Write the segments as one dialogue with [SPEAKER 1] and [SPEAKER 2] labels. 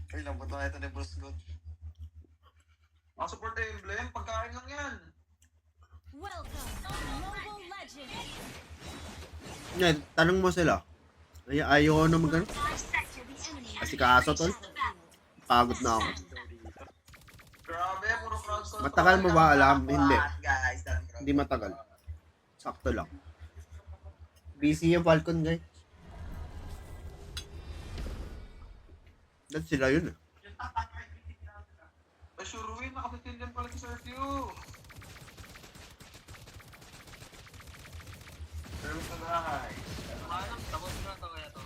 [SPEAKER 1] Ay, lambot na ito ni Bruce Good.
[SPEAKER 2] Ang support emblem, pagkain lang yan.
[SPEAKER 3] Welcome to Mobile Legends.
[SPEAKER 4] Yan, tanong mo sila. Ayaw na mag-ano. Kasi kaso tol. Pagod na ako.
[SPEAKER 2] Grabe, puro crowd control.
[SPEAKER 4] Matagal mo ba alam? Hindi.
[SPEAKER 1] Guys,
[SPEAKER 4] Hindi matagal. Sakto lang. Busy yung Falcon guys. That's sila yun eh.
[SPEAKER 2] Ay, sure win, nakapitin din pala si Sir Q. Pero sa bahay.
[SPEAKER 5] Tapos na ito kaya to.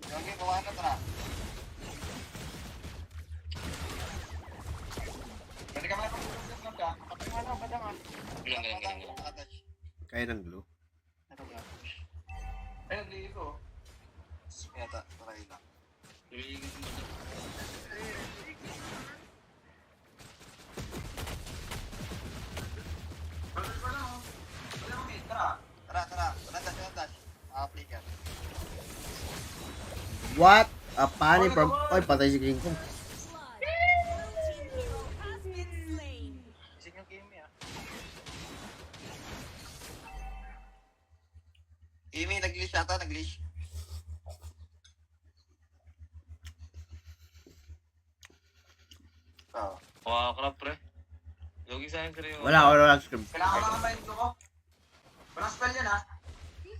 [SPEAKER 1] Yogi, kuha na tara.
[SPEAKER 2] Pwede ka mga pag-usap lang ka. Kapag nga lang, badang ah.
[SPEAKER 5] Galang.
[SPEAKER 1] Nakatouch.
[SPEAKER 4] Kaya ng glue.
[SPEAKER 2] Ay, hindi ito.
[SPEAKER 1] Yata, try lang.
[SPEAKER 5] Lumigil mo na.
[SPEAKER 2] Brother ko lang oh. Wala kami, tara.
[SPEAKER 1] Tara. Dash. Apply ka.
[SPEAKER 4] What? A funny from... Oy, patay si King Kong.
[SPEAKER 3] Blood. Team hero has been slain.
[SPEAKER 5] Isig yung game ah.
[SPEAKER 1] Amy, nag-glitch yata, nag-glitch. Oo.
[SPEAKER 5] Wow, crap pre. Yogi sa akin seryo.
[SPEAKER 4] Wala scream.
[SPEAKER 2] Kailangan ko lang ba yung ko? Walang spell yan ah.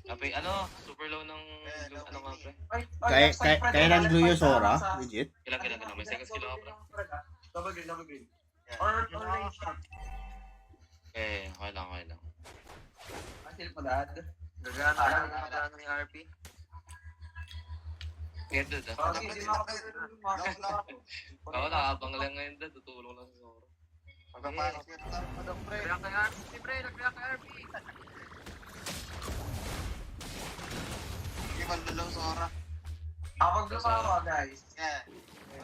[SPEAKER 5] Ape, super low ng ano nga pre.
[SPEAKER 4] Kaya ng glue yung Sora? Legit?
[SPEAKER 5] Kailang. May second skill ako pre.
[SPEAKER 2] Double green.
[SPEAKER 1] Yan.
[SPEAKER 2] Or range shot.
[SPEAKER 5] Okay lang.
[SPEAKER 2] Ang silip mo dad.
[SPEAKER 5] Gagana ng RP. Kaya doon ah.
[SPEAKER 2] Okay, hindi mo ako
[SPEAKER 5] Oo, nakabang lang ngayon doon. Tutulong lang sa Sora.
[SPEAKER 1] Magpapanik yun.
[SPEAKER 5] Nag-react kay RP, pre. Nag-react kay RP.
[SPEAKER 1] Hindi malulong sa ora.
[SPEAKER 2] Kapag lumawa guys.
[SPEAKER 1] Yeah.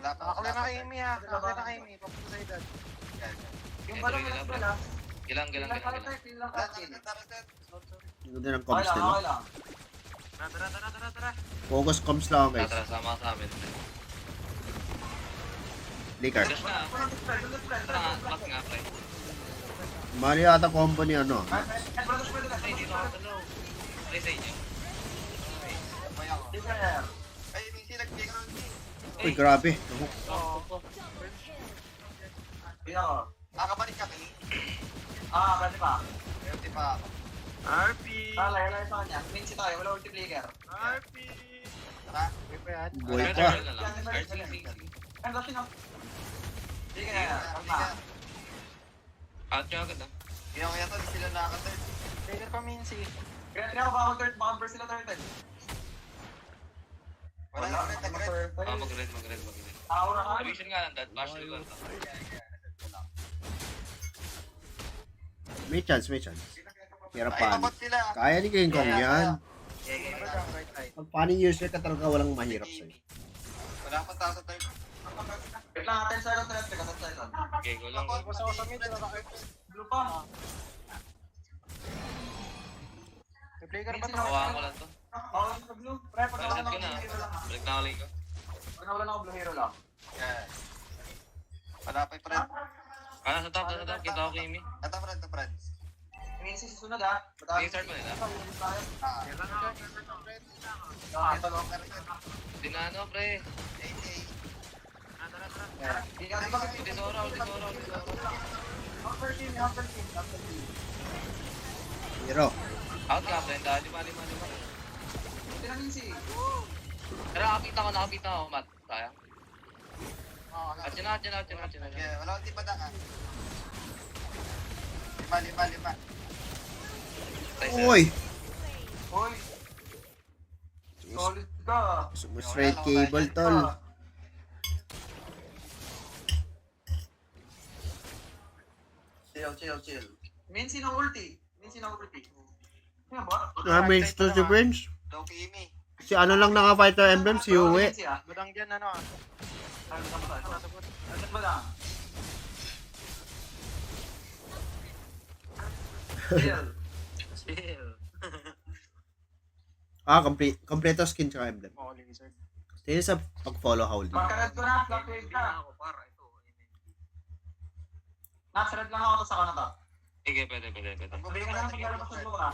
[SPEAKER 1] Wala pa.
[SPEAKER 5] Nakakulit na kay Amy ha. Nakakulit na kay Amy. Papunta sa edad.
[SPEAKER 2] Yung balong walang spell ah.
[SPEAKER 5] Gilang.
[SPEAKER 2] Ilang karate.
[SPEAKER 4] Ang ganda ng comms nila.
[SPEAKER 2] Okay lang.
[SPEAKER 5] Tara.
[SPEAKER 4] Focus comms lang ako guys.
[SPEAKER 5] Tara, sama sa amin.
[SPEAKER 4] Licker.
[SPEAKER 5] Dash na. Tara nga, lock nga pre.
[SPEAKER 4] Mali ata combo ni ano.
[SPEAKER 5] Ay, dito ako talo. Ay, sa inyo.
[SPEAKER 1] Ay, hindi sila nag-background din.
[SPEAKER 4] Uy, grabe.
[SPEAKER 5] Oo.
[SPEAKER 1] Kabalik kami.
[SPEAKER 2] Pwede pa.
[SPEAKER 1] Pero di pa ako.
[SPEAKER 5] RP!
[SPEAKER 2] Lay sa kanya. Minsi tayo, wala multiplayer.
[SPEAKER 5] RP!
[SPEAKER 1] Tara.
[SPEAKER 4] Boy ka.
[SPEAKER 2] Ang dati na. Hindi ka na.
[SPEAKER 5] Out nyo agad ah.
[SPEAKER 1] Kaya to, di sila nakaka-turn.
[SPEAKER 5] Player pa Mincy.
[SPEAKER 2] Kaya ako baka mag-third, baka burst sila turtle.
[SPEAKER 1] Wala na rin, nag-red.
[SPEAKER 5] Mag-red.
[SPEAKER 2] Aura ka.
[SPEAKER 5] Vision nga lang, dad. Bash lang.
[SPEAKER 4] May chance. Hirap
[SPEAKER 1] Ay,
[SPEAKER 4] pa.
[SPEAKER 1] abot sila.
[SPEAKER 4] Kaya ni King Kong yan.
[SPEAKER 5] Yeah.
[SPEAKER 4] Pag funny user ka talaga walang mahirap sa'yo.
[SPEAKER 1] Wala pa tao sa turn.
[SPEAKER 2] Wait lang, 10 seconds left. 10 seconds.
[SPEAKER 5] Okay, go lang.
[SPEAKER 2] Blue pa.
[SPEAKER 5] Play ka na ba ito? Hawakan ko lang to.
[SPEAKER 2] Oo, sa blue. Pre, pag
[SPEAKER 5] Reset
[SPEAKER 2] nawala
[SPEAKER 5] ko
[SPEAKER 2] na
[SPEAKER 5] na.
[SPEAKER 2] ako blue hero lang.
[SPEAKER 5] Balik na ulit ko.
[SPEAKER 2] Pag nawala na ako blue hero lang.
[SPEAKER 1] Yeah. Wala pa yung friend.
[SPEAKER 5] Sa top. Kita ko kay Amy.
[SPEAKER 1] Ito friends.
[SPEAKER 2] Minsi susunod ah. Batahan.
[SPEAKER 5] I-start mo nila.
[SPEAKER 2] Ito lang.
[SPEAKER 5] Dinano, pre.
[SPEAKER 2] Hindi ka rin bakit.
[SPEAKER 5] Ulti Sora.
[SPEAKER 2] Upper team.
[SPEAKER 4] Hero.
[SPEAKER 5] Out ka, pre. Dali, mali.
[SPEAKER 2] Hindi na minsi.
[SPEAKER 5] Pero nakakita ko, Matt. Sayang. At yun na.
[SPEAKER 1] Yeah, wala akong tipa ka. Lima.
[SPEAKER 4] Uy!
[SPEAKER 2] Hoy. Solid ka.
[SPEAKER 4] Straight cable tol.
[SPEAKER 2] Chill. Minsi na ulti. Ano ba?
[SPEAKER 4] Damage to si Prince.
[SPEAKER 1] Low Amy.
[SPEAKER 4] Si ano lang naka-fighter emblem, si Uwe.
[SPEAKER 5] Budang dyan, ano ah.
[SPEAKER 2] Ano ba lang? Chill.
[SPEAKER 4] Kompleto skin tsaka emblem.
[SPEAKER 5] Oh, lizard.
[SPEAKER 4] Sino sa pag-follow Howdy?
[SPEAKER 2] Pagka-red ko na, flat wave ka.
[SPEAKER 6] Ako, para. Ito.
[SPEAKER 2] Nats, red lang ako, tapos ako na to.
[SPEAKER 5] Sige, pwede.
[SPEAKER 2] Bumili ka na lang paglalabas ng buka.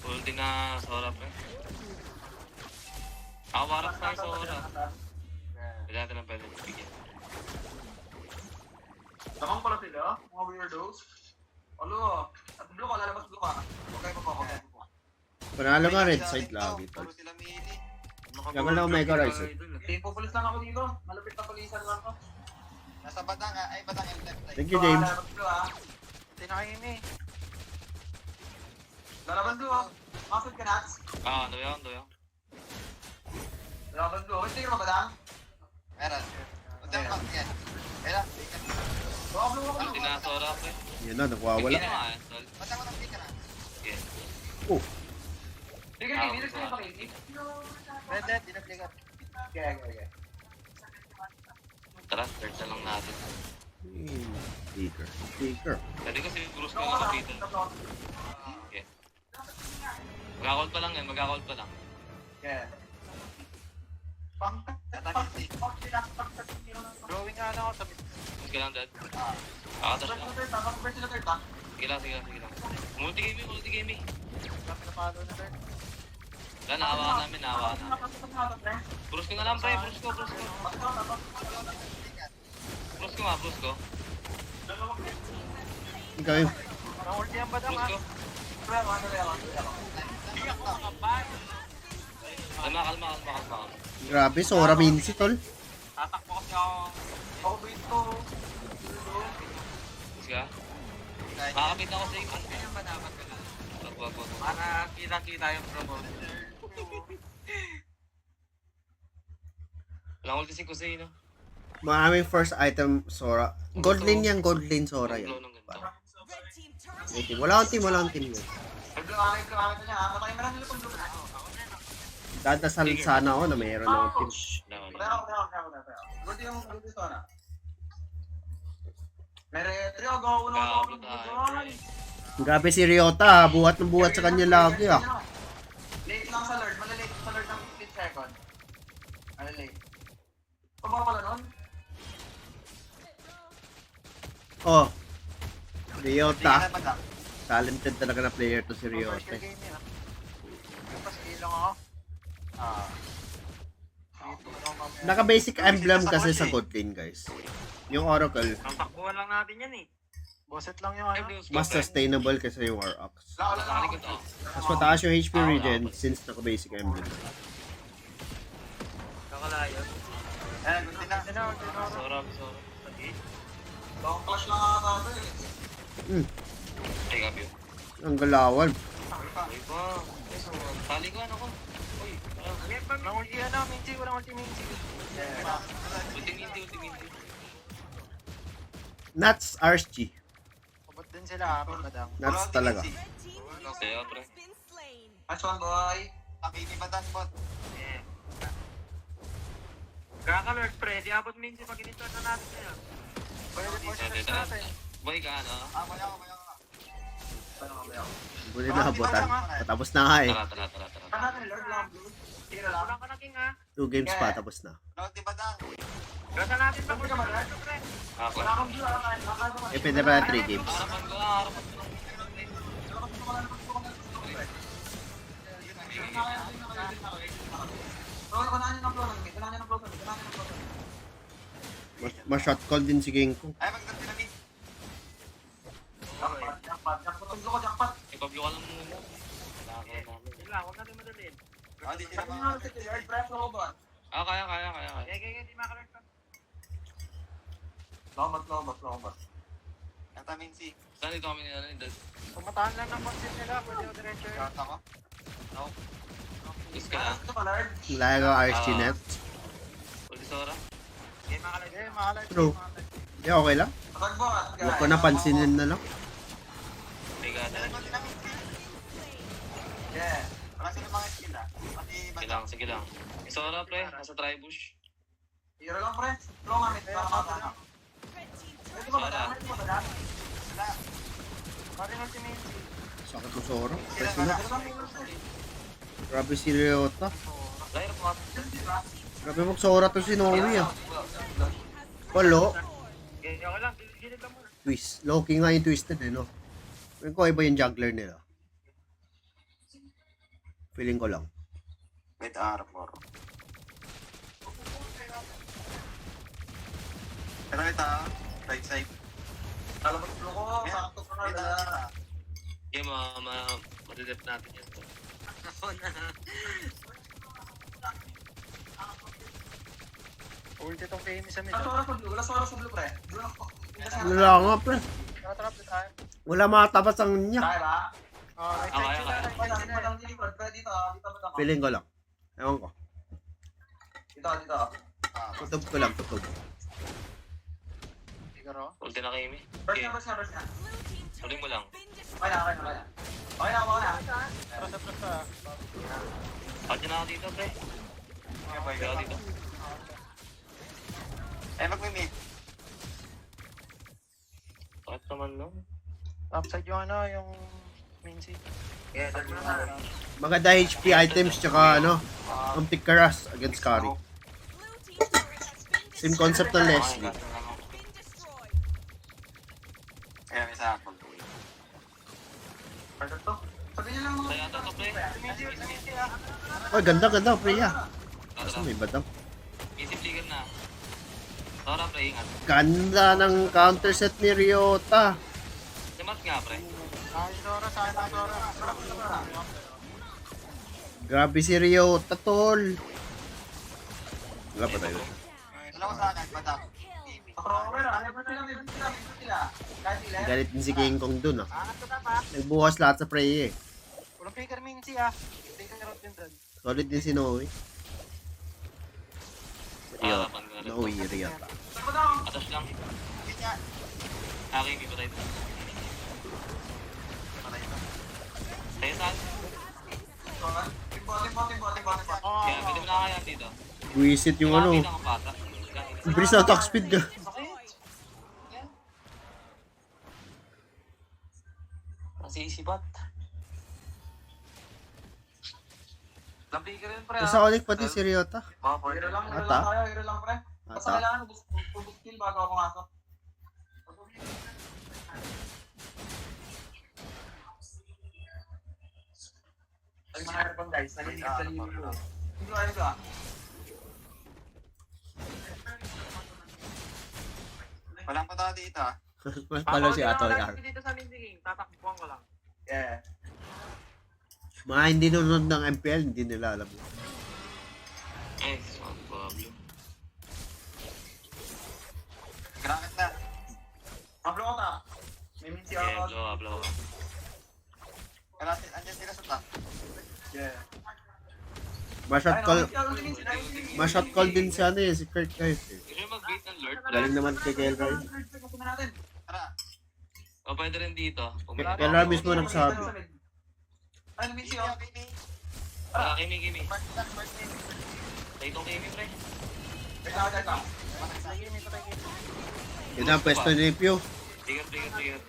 [SPEAKER 5] Ulti na Sora, pre. Ako warap na yung Sora. Pwede natin ang pwede bigyan.
[SPEAKER 2] Tamang pala sila, mga weirdos. Alo, at blue ka, lalabas blue ka. Okay pa po.
[SPEAKER 4] Panalo nga red side lagi, tol.
[SPEAKER 1] Puro sila mili.
[SPEAKER 4] Yaman na Omega Rise.
[SPEAKER 2] Pupulis lang ako dito. Malapit na pulisan lang ako.
[SPEAKER 1] Nasa Batanga, ay Batanga yung left side.
[SPEAKER 4] Thank you, James.
[SPEAKER 2] Lalaban blue ah.
[SPEAKER 6] Hindi na kayo eh.
[SPEAKER 2] Lalaban blue ah. Makasod ka Nats.
[SPEAKER 5] Ano yun.
[SPEAKER 2] Lalaban blue. Hindi ka magadang.
[SPEAKER 1] Meron. Punta yung pang yan. Kaya, ikan.
[SPEAKER 2] Baka blue ako
[SPEAKER 5] Ulti na Sora, pre.
[SPEAKER 4] Yan na, nagwawala.
[SPEAKER 5] Bigyan na nga, tol.
[SPEAKER 1] Batang mo ng ikan na.
[SPEAKER 5] Sige.
[SPEAKER 4] Oh,
[SPEAKER 2] Sige, hindi na sila pakinig.
[SPEAKER 1] Red, dinabligan.
[SPEAKER 2] Okay.
[SPEAKER 5] Tara, third na lang natin.
[SPEAKER 4] Sticker.
[SPEAKER 5] Pwede kasi Bruce ko nakapita. Okay. Mag-call pa lang yan, mag-call pa lang.
[SPEAKER 2] Okay.
[SPEAKER 6] Drawing nga lang ako sa mid.
[SPEAKER 5] Sige lang, Dad. Kakatas lang. Sige lang. Multi gaming.
[SPEAKER 6] Pinapalo na rin.
[SPEAKER 5] Wala, naawa namin. Bruce ko na lang, pre. Bruce ko. Bruce ko.
[SPEAKER 4] Ikaw yung
[SPEAKER 6] Parang ulti ang badang
[SPEAKER 5] Bruce ko. Kalma.
[SPEAKER 4] grabe, Sora Mincy, tol.
[SPEAKER 6] Tatakbo kasi ako.
[SPEAKER 2] Ako dito.
[SPEAKER 5] Sige ka. Makakapit ako sa iyo.
[SPEAKER 6] Ano yung ba dapat ko lang?
[SPEAKER 5] Wag.
[SPEAKER 6] Para kita yung promote.
[SPEAKER 5] Walang ulti si Kusei, no?
[SPEAKER 4] Maraming first item, Sora. Gold lane yan, gold lane, Sora yan.
[SPEAKER 5] Flow ng ganito.
[SPEAKER 3] Red team turret.
[SPEAKER 4] Wait, wala akong team yan.
[SPEAKER 2] Naglakamit na niya. Matay mo na nila kung doon.
[SPEAKER 4] Dadasal sana ako na mayroon akong team.
[SPEAKER 2] Good yung ito na. Meretrio, go uno.
[SPEAKER 4] Grabe si Ryota, buhat ng buhat sa kanya lagi ah.
[SPEAKER 2] Late lang sa Lord. Malalate sa Lord ng 15 seconds. Malalate. Pababa pala nun?
[SPEAKER 4] Oh. Ryota.
[SPEAKER 1] Tingnan na Batang.
[SPEAKER 4] Talented talaga na player to si
[SPEAKER 6] First
[SPEAKER 4] Ryota.
[SPEAKER 6] game nila. Tapos ilang ako.
[SPEAKER 4] Naka-basic emblem kasi sa god lane, guys. Yung Oracle,
[SPEAKER 6] Ang takbuhan lang natin yan eh. Bosset lang yung ano.
[SPEAKER 4] mas sustainable kasi yung War Ox.
[SPEAKER 5] Nakari ko to.
[SPEAKER 4] Mas mataas yung HP regen since naka-basic emblem.
[SPEAKER 6] Kakalayo.
[SPEAKER 1] Ayan, gusto na.
[SPEAKER 5] Sora.
[SPEAKER 2] Long flash lang ata ito eh.
[SPEAKER 5] Take up yun.
[SPEAKER 4] Ang galawan.
[SPEAKER 5] Uy pa. Tali ko, ano ko? Uy.
[SPEAKER 6] Walang ulti ano, Minty. Walang ulti Minty.
[SPEAKER 5] Ulti minti.
[SPEAKER 4] Nuts RSG.
[SPEAKER 6] Kubot din sila, badang.
[SPEAKER 4] Nuts talaga.
[SPEAKER 3] Red team hero
[SPEAKER 5] Kaya, pre.
[SPEAKER 3] has been slain.
[SPEAKER 2] Nice one, boy.
[SPEAKER 1] Pakini Batang bot.
[SPEAKER 6] Kakalord pre, di abot Minty pag initwan na natin sa'yo. Pwede posters natin.
[SPEAKER 5] Boy ka, ano?
[SPEAKER 1] Maya ko.
[SPEAKER 4] Buti na habutan. Patapos na nga eh.
[SPEAKER 5] Tara.
[SPEAKER 2] Kan natin Lord lang blue. Sige na lang.
[SPEAKER 6] Walang ka na king ha.
[SPEAKER 4] 2 games pa, tapos na.
[SPEAKER 1] Lord di Batang.
[SPEAKER 6] Gasa natin pa
[SPEAKER 2] Sabi ka ba, Lord?
[SPEAKER 6] pre.
[SPEAKER 5] Ako.
[SPEAKER 2] Wala akong blue. Wala
[SPEAKER 4] Eh, pwede pa na 3 games.
[SPEAKER 5] Harapan ko.
[SPEAKER 4] Ma-shot call din si Genko.
[SPEAKER 1] Ay, magdang pinamit.
[SPEAKER 5] Ipablo ka lang muna. Wala ka namin.
[SPEAKER 6] Yun lang, huwag natin madalin.
[SPEAKER 1] Di sila mga.
[SPEAKER 5] Kaya.
[SPEAKER 6] Di makalord pa.
[SPEAKER 2] Lobat.
[SPEAKER 1] Vitamin C.
[SPEAKER 5] Saan ito kami nila ni Dad?
[SPEAKER 6] Pumataan lang ng concept nila, pwede o diretso yun.
[SPEAKER 1] Shot ako.
[SPEAKER 5] Gusto ka na?
[SPEAKER 4] Laya ko RSG net.
[SPEAKER 5] Ulti Sora?
[SPEAKER 6] Hindi makalord. Hindi makalord.
[SPEAKER 4] True. Di okay lang. Huwag ko na pansinin na lang.
[SPEAKER 5] May gana.
[SPEAKER 1] Ayan mo vitamin C. Wala sila mga skill ah. Pati Batang.
[SPEAKER 5] Sige lang. Sora, pre. Nasa tribush.
[SPEAKER 2] Hero lang, pre. Long amit.
[SPEAKER 3] Red team turret.
[SPEAKER 1] Wala.
[SPEAKER 6] Paring ulti Minty.
[SPEAKER 4] Sakit ko Sora.
[SPEAKER 1] Sila
[SPEAKER 4] Press na.
[SPEAKER 1] mga.
[SPEAKER 4] Grabe si Ryota.
[SPEAKER 5] Layer mo.
[SPEAKER 4] Grabe magsora to si Noe ah. Palo.
[SPEAKER 6] Okay lang, gilid lang muna.
[SPEAKER 4] Twist. Loki nga yung twisted eh, no? Feeling ko iba yung juggler nila. Feeling ko lang.
[SPEAKER 1] With armor. Pero ito, right side.
[SPEAKER 2] Talabot blue ko, sakto ko na
[SPEAKER 1] Ito,
[SPEAKER 2] dala.
[SPEAKER 5] Okay, madedep natin yan.
[SPEAKER 6] Ulti tong KM sa mid.
[SPEAKER 2] Last oras sa blue, pre. Blue lang ko.
[SPEAKER 4] Wala nga pre.
[SPEAKER 6] Nakatrap na tayo.
[SPEAKER 4] Wala matapas ang niya.
[SPEAKER 2] Kaya ba?
[SPEAKER 6] Right
[SPEAKER 5] Okay,
[SPEAKER 6] side
[SPEAKER 5] okay.
[SPEAKER 6] sila.
[SPEAKER 2] Padang nilipad, pre. Dito ba ako?
[SPEAKER 4] Feeling ko lang. Ewan ko.
[SPEAKER 2] Dito.
[SPEAKER 4] Tutob ko lang, tutob.
[SPEAKER 6] Siguro.
[SPEAKER 5] Ulti na kay Amy.
[SPEAKER 2] First
[SPEAKER 5] Okay,
[SPEAKER 2] na, first na.
[SPEAKER 3] Blue team
[SPEAKER 5] uling mo lang.
[SPEAKER 2] Okay na. Okay na.
[SPEAKER 6] Prasa.
[SPEAKER 5] Pati na ako dito, pre. Pwede ako dito.
[SPEAKER 1] Mag-mid.
[SPEAKER 5] Bakit naman, no?
[SPEAKER 6] Upside yung yung main seat.
[SPEAKER 2] Yeah, dali mo na.
[SPEAKER 4] Maganda HP items tsaka ano, ang Pikaras against Kari.
[SPEAKER 3] Blue team turret has been
[SPEAKER 4] Same concept ng
[SPEAKER 5] Okay,
[SPEAKER 4] Leslie.
[SPEAKER 3] destroyed.
[SPEAKER 1] Kaya may sakol.
[SPEAKER 2] Perfect to. Sabi niyo lang mga...
[SPEAKER 5] Kaya ito, pre.
[SPEAKER 4] Oh, ganda, Freya. Asa may badang?
[SPEAKER 5] Easy flicker na. Sora, pre, ingat.
[SPEAKER 4] Ganda ng counter set ni Ryota.
[SPEAKER 5] Simat nga, pre.
[SPEAKER 4] Grabe si Ryota, tol. Wala pa tayo.
[SPEAKER 1] Wala ko sa akin, batak.
[SPEAKER 2] Kahit sila.
[SPEAKER 4] Galit din si King Kong dun ah. Nagbukas lahat sa Freya eh.
[SPEAKER 6] Walang flicker main seat ah. Flicker route din dun.
[SPEAKER 4] Solid din si Noe. Ryota.
[SPEAKER 5] Harapan ko na rin.
[SPEAKER 4] Noe, Ryota.
[SPEAKER 5] Atas lang. Okay, may patay. Tayo saan?
[SPEAKER 2] Timbo.
[SPEAKER 5] Kaya, pwede mo na kaya dito.
[SPEAKER 4] Buisit yung ano.
[SPEAKER 5] Pinakapata.
[SPEAKER 4] Bilis na attack speed ka.
[SPEAKER 5] Kasi isipat. Labi ka rin, pre.
[SPEAKER 4] Sa ulit pati si Ryota.
[SPEAKER 2] Hero lang
[SPEAKER 4] Ata?
[SPEAKER 2] tayo, hero lang pre. Basta
[SPEAKER 4] Ata?
[SPEAKER 2] kailangan boost kill bago ako pumasok. Ay, mga harbang guys, naliligat sa libo ko. Hindi ko ayun ka.
[SPEAKER 1] Walang pata dito ah.
[SPEAKER 4] Palo si Atol R.
[SPEAKER 6] Dito sa main king, tatakbuhan ko lang.
[SPEAKER 2] Yeah.
[SPEAKER 4] Mga hindi nunod ng MPL, hindi nila alam.
[SPEAKER 5] Eh, sound problem.
[SPEAKER 1] Graket na.
[SPEAKER 2] Mablo ko ta. May minsi
[SPEAKER 5] Okay,
[SPEAKER 2] ako.
[SPEAKER 5] blow up.
[SPEAKER 1] Andyan sila sa top.
[SPEAKER 2] Yeah.
[SPEAKER 4] Ma-shot
[SPEAKER 2] Mas
[SPEAKER 4] call din si ano eh, si Kurt Knight eh.
[SPEAKER 5] Gusto nyo mag-bait ng Lord?
[SPEAKER 4] Galing naman kay Kelroy.
[SPEAKER 1] Tara.
[SPEAKER 5] O, pwede rin dito.
[SPEAKER 4] Kelroy mismo nagsabi.
[SPEAKER 2] Ay, minsi ako.
[SPEAKER 5] Kimi. Tayo itong Kimi, pre.
[SPEAKER 2] Teka.
[SPEAKER 4] Yun ang pwesto ni Pio.
[SPEAKER 5] Trigger.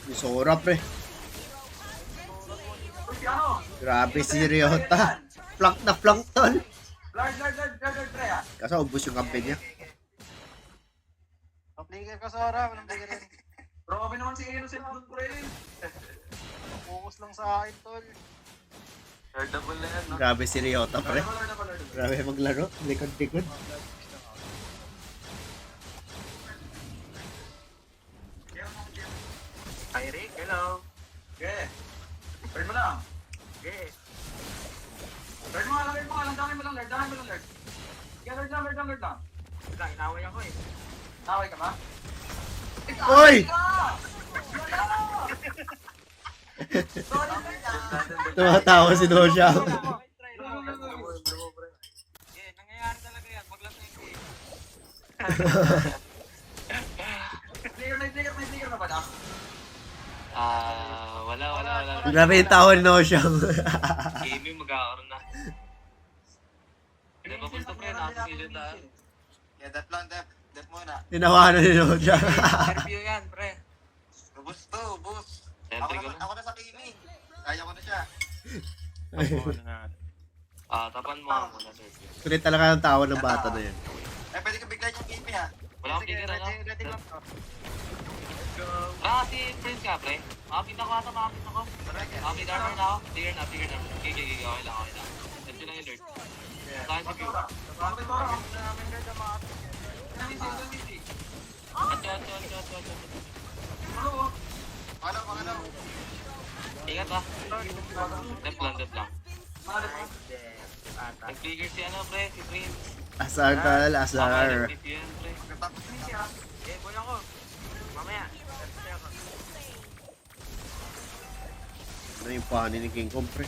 [SPEAKER 4] Ni Sora pre. Grabe si Ryota. Flank na flank tol.
[SPEAKER 2] Lord, pre ah.
[SPEAKER 4] Kaso ubos yung campaign niya.
[SPEAKER 6] Flicker ka Sora, walang flicker rin.
[SPEAKER 2] Robin naman si Innocent doon pre.
[SPEAKER 6] Focus lang sa akin tol.
[SPEAKER 5] Double na yan, no?
[SPEAKER 4] Grabe si Ryota pre. Grabe maglaro. Likod-likod.
[SPEAKER 6] Hi Rick, hello.
[SPEAKER 2] Okay. Bird mo lang.
[SPEAKER 6] Okay.
[SPEAKER 2] Bird mo lang. Dami mo lang, Lord. Yeah, Lord lang.
[SPEAKER 6] Wala, inaway ako eh.
[SPEAKER 2] Naway ka ba?
[SPEAKER 4] Oy! Tumatawa si Dosha.
[SPEAKER 6] Nangyayari talaga yan. Maglas na yung
[SPEAKER 2] May trigger na ba na?
[SPEAKER 5] Wala.
[SPEAKER 4] Grabe yung tawa ni Dosha.
[SPEAKER 5] Kimi, magkakaroon na. Hindi ba punto, pre? Nakasilid na.
[SPEAKER 1] Yeah, that lang, Dep. Dep muna.
[SPEAKER 4] Tinawanan ni Roja.
[SPEAKER 6] Interview yan, pre.
[SPEAKER 1] Ubus to, ubus.
[SPEAKER 5] Sentry ko na.
[SPEAKER 1] Ako na sa Kimi. Kaya ko na siya.
[SPEAKER 5] Tapan mo ako muna, sir.
[SPEAKER 4] Kulit talaga ang tawa ng bata na yan.
[SPEAKER 1] Pwede ka bigla yung Kimi ha.
[SPEAKER 5] Wala akong tigil, ano?
[SPEAKER 6] Ready lang to.
[SPEAKER 5] Si Prince ka, pre. Makapit ako ata, makapit ako. Makapit armor na ako. Clear na. Okay lang, okay lang. Sentry lang yung lord. Saan si Pew?
[SPEAKER 2] Bakit to?
[SPEAKER 6] Namin guys ang mga
[SPEAKER 5] Ato.
[SPEAKER 1] Ano?
[SPEAKER 5] Ingat ah. Dep lang. Nag-trigger si ano, pre, si Prince.
[SPEAKER 4] Asar tal, asar.
[SPEAKER 5] Nag-trigger yan, pre.
[SPEAKER 1] Tapos na siya.
[SPEAKER 6] Eh, boy ako. Mamaya.
[SPEAKER 4] Ano yung pahanin ni King Kong, pre?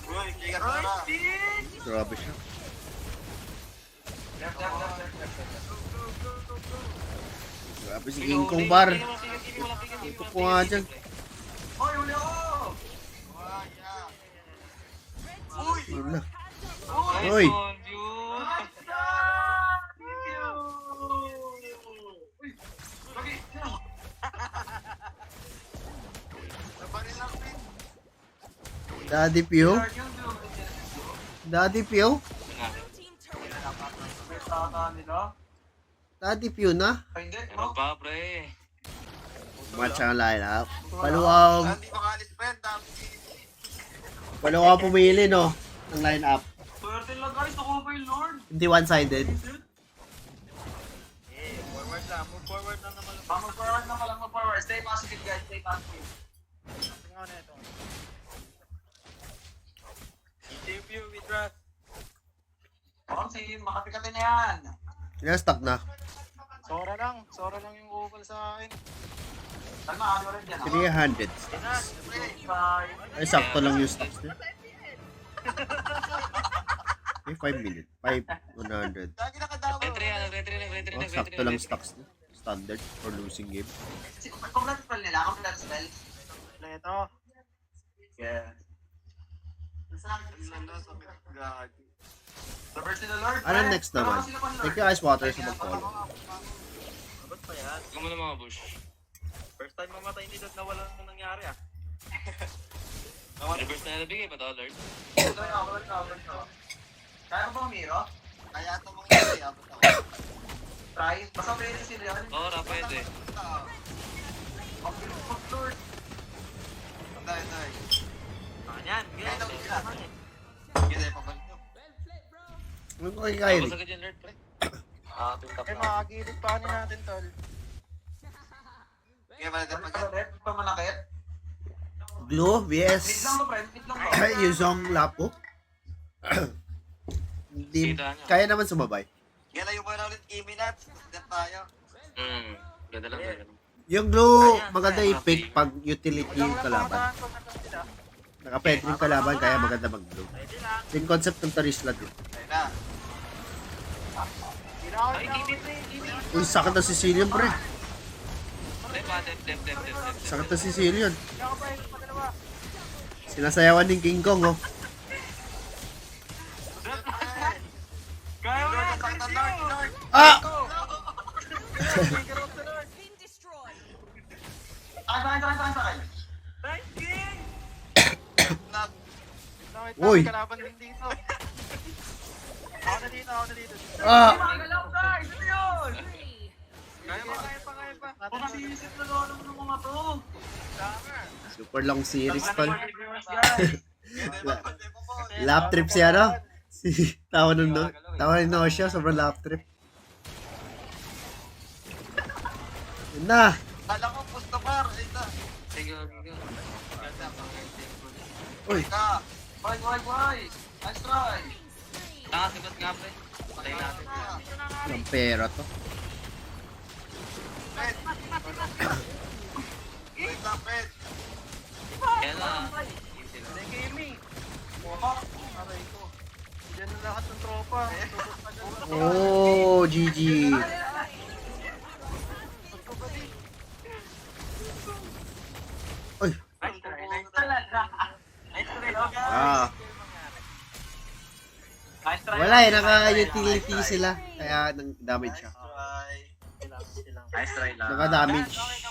[SPEAKER 1] Uy, ingat mo na.
[SPEAKER 4] Grabe siya.
[SPEAKER 2] Left.
[SPEAKER 4] Grabe si King Kong, bar.
[SPEAKER 5] Ito
[SPEAKER 4] Ito po nga dyan.
[SPEAKER 2] Hoy, uli ako!
[SPEAKER 1] Uy!
[SPEAKER 4] Yun na.
[SPEAKER 5] Nice
[SPEAKER 4] Uy.
[SPEAKER 5] one, dude.
[SPEAKER 1] Nabaril lang, Pin.
[SPEAKER 4] Daddy Pew? Daddy Pew?
[SPEAKER 3] Team turret.
[SPEAKER 4] Daddy Pew na?
[SPEAKER 2] Ay, hindi.
[SPEAKER 5] Meron pa, pre.
[SPEAKER 4] Match ang line-up. Paluwang,
[SPEAKER 1] Hindi makalis, friend. Dami Kimi.
[SPEAKER 4] paluwang pumili, no? Ang line-up.
[SPEAKER 2] Swerte lang guys, ako pa yung Lord.
[SPEAKER 4] Hindi one-sided.
[SPEAKER 6] Forward lang. Move forward lang naman.
[SPEAKER 2] Mag-forward na lang, mag-forward. Stay positive guys, stay positive.
[SPEAKER 6] Tingnan na ito. Interview with Russ.
[SPEAKER 2] Si makapikatin na yan.
[SPEAKER 4] Yan, stuck na.
[SPEAKER 6] Sora lang yung ukol sa akin.
[SPEAKER 2] Tama, ano rin yan.
[SPEAKER 4] 300.
[SPEAKER 2] Bye.
[SPEAKER 4] Ay, sakto lang yung stocks niya. Ay, 5 minutes. 5, 100.
[SPEAKER 1] Lagi nakadawa.
[SPEAKER 5] Retry.
[SPEAKER 4] Oh, sakto lang stocks niya. Standard for losing game.
[SPEAKER 2] Complete spell nila, complete spell.
[SPEAKER 6] Ito.
[SPEAKER 2] Yeah.
[SPEAKER 1] Gagi.
[SPEAKER 2] Reverse nila Lord.
[SPEAKER 4] Ano next naman? Take your ice water sa mag-follow.
[SPEAKER 6] Abot pa yan.
[SPEAKER 5] Ikaw muna mga bush.
[SPEAKER 6] First time mamatay ni Dad na wala nang nangyari ah.
[SPEAKER 5] Reverse na nalabigay pa to, Lord.
[SPEAKER 2] Kaya ko ba umiro?
[SPEAKER 1] Kaya ito mong hindi. Abot ako.
[SPEAKER 2] Try. Basta pwede sila yun.
[SPEAKER 5] Oo, pwede.
[SPEAKER 2] Ang bilis mo, Lord.
[SPEAKER 1] Dahil.
[SPEAKER 6] Ayan,
[SPEAKER 1] Kaya
[SPEAKER 6] ganyan.
[SPEAKER 1] ito sila. Gila, pabalik nyo.
[SPEAKER 4] Ano ko kay Kyrie?
[SPEAKER 5] Tapos agad yan, Lord, pre. Pintap
[SPEAKER 6] Eh,
[SPEAKER 5] na.
[SPEAKER 6] makakagilid pa natin, tol.
[SPEAKER 1] Kaya pala dapat
[SPEAKER 2] Ito pa manakit.
[SPEAKER 4] Glue,
[SPEAKER 2] Mid
[SPEAKER 4] yes.
[SPEAKER 2] lang to, friend. Mid lang to.
[SPEAKER 4] Yung song lapo. Hindi,
[SPEAKER 5] Kita niya.
[SPEAKER 4] kaya naman sumabay.
[SPEAKER 1] Gila yung na ulit Kimi nuts. Step tayo.
[SPEAKER 5] Ganda lang, ganda.
[SPEAKER 4] Yung glue, maganda i-pick pag utility yung kalaban.
[SPEAKER 6] Sila.
[SPEAKER 4] Nakapwede yung kalaban, kaya maganda mag-glue.
[SPEAKER 6] Pwede lang.
[SPEAKER 4] Yung concept ng Tarisla din.
[SPEAKER 1] Ayun na.
[SPEAKER 6] Ginawa
[SPEAKER 5] Ay,
[SPEAKER 6] niya.
[SPEAKER 5] TV.
[SPEAKER 4] Uy, sakit na Sicilian, pre.
[SPEAKER 5] Dep.
[SPEAKER 4] Sakit na Sicilian.
[SPEAKER 6] Ginawa pa yung padalawa.
[SPEAKER 4] Sinasayawan ng King Kong, oh.
[SPEAKER 6] Kaya mo yan,
[SPEAKER 1] Sakta,
[SPEAKER 6] Sergio!
[SPEAKER 1] Lord.
[SPEAKER 4] Ah!
[SPEAKER 3] Been destroyed.
[SPEAKER 2] Sakay.
[SPEAKER 6] Nice king!
[SPEAKER 1] Nag.
[SPEAKER 6] Nakita
[SPEAKER 4] Uy.
[SPEAKER 6] may kalaban din dito. Ako na dito.
[SPEAKER 4] Ah!
[SPEAKER 2] Magalaw guys! Ano yun?
[SPEAKER 3] Three.
[SPEAKER 6] Kaya pa.
[SPEAKER 2] Kung nasiisip na lolo ng mga to.
[SPEAKER 6] Tama.
[SPEAKER 4] Super long series, tol.
[SPEAKER 2] Guys.
[SPEAKER 4] Lap trip siya, no? Si tawa ni Nosha, sobrang lap trip. Yun na!
[SPEAKER 1] Kala ko pusto par. Ayun na.
[SPEAKER 5] Sige.
[SPEAKER 4] Uy!
[SPEAKER 1] Ka.
[SPEAKER 2] Why? Nice try.
[SPEAKER 5] Nakasipat nga, pre. Patay natin.
[SPEAKER 4] Ang pera to.
[SPEAKER 1] Pet. Wait lang, Pet.
[SPEAKER 5] Kaya na. Easy lang.
[SPEAKER 6] Hindi gaming. Aray ko. Diyan na lahat ng tropa. Tubos pa dyan.
[SPEAKER 4] Oh, GG. Uy!
[SPEAKER 2] Nice try. Nice try.
[SPEAKER 4] Ah,
[SPEAKER 2] Nice try.
[SPEAKER 4] wala eh, naka-utility sila. Kaya nang damage siya.
[SPEAKER 1] Bye.
[SPEAKER 6] Nice try lang.
[SPEAKER 4] Naka-damage.
[SPEAKER 5] Okay,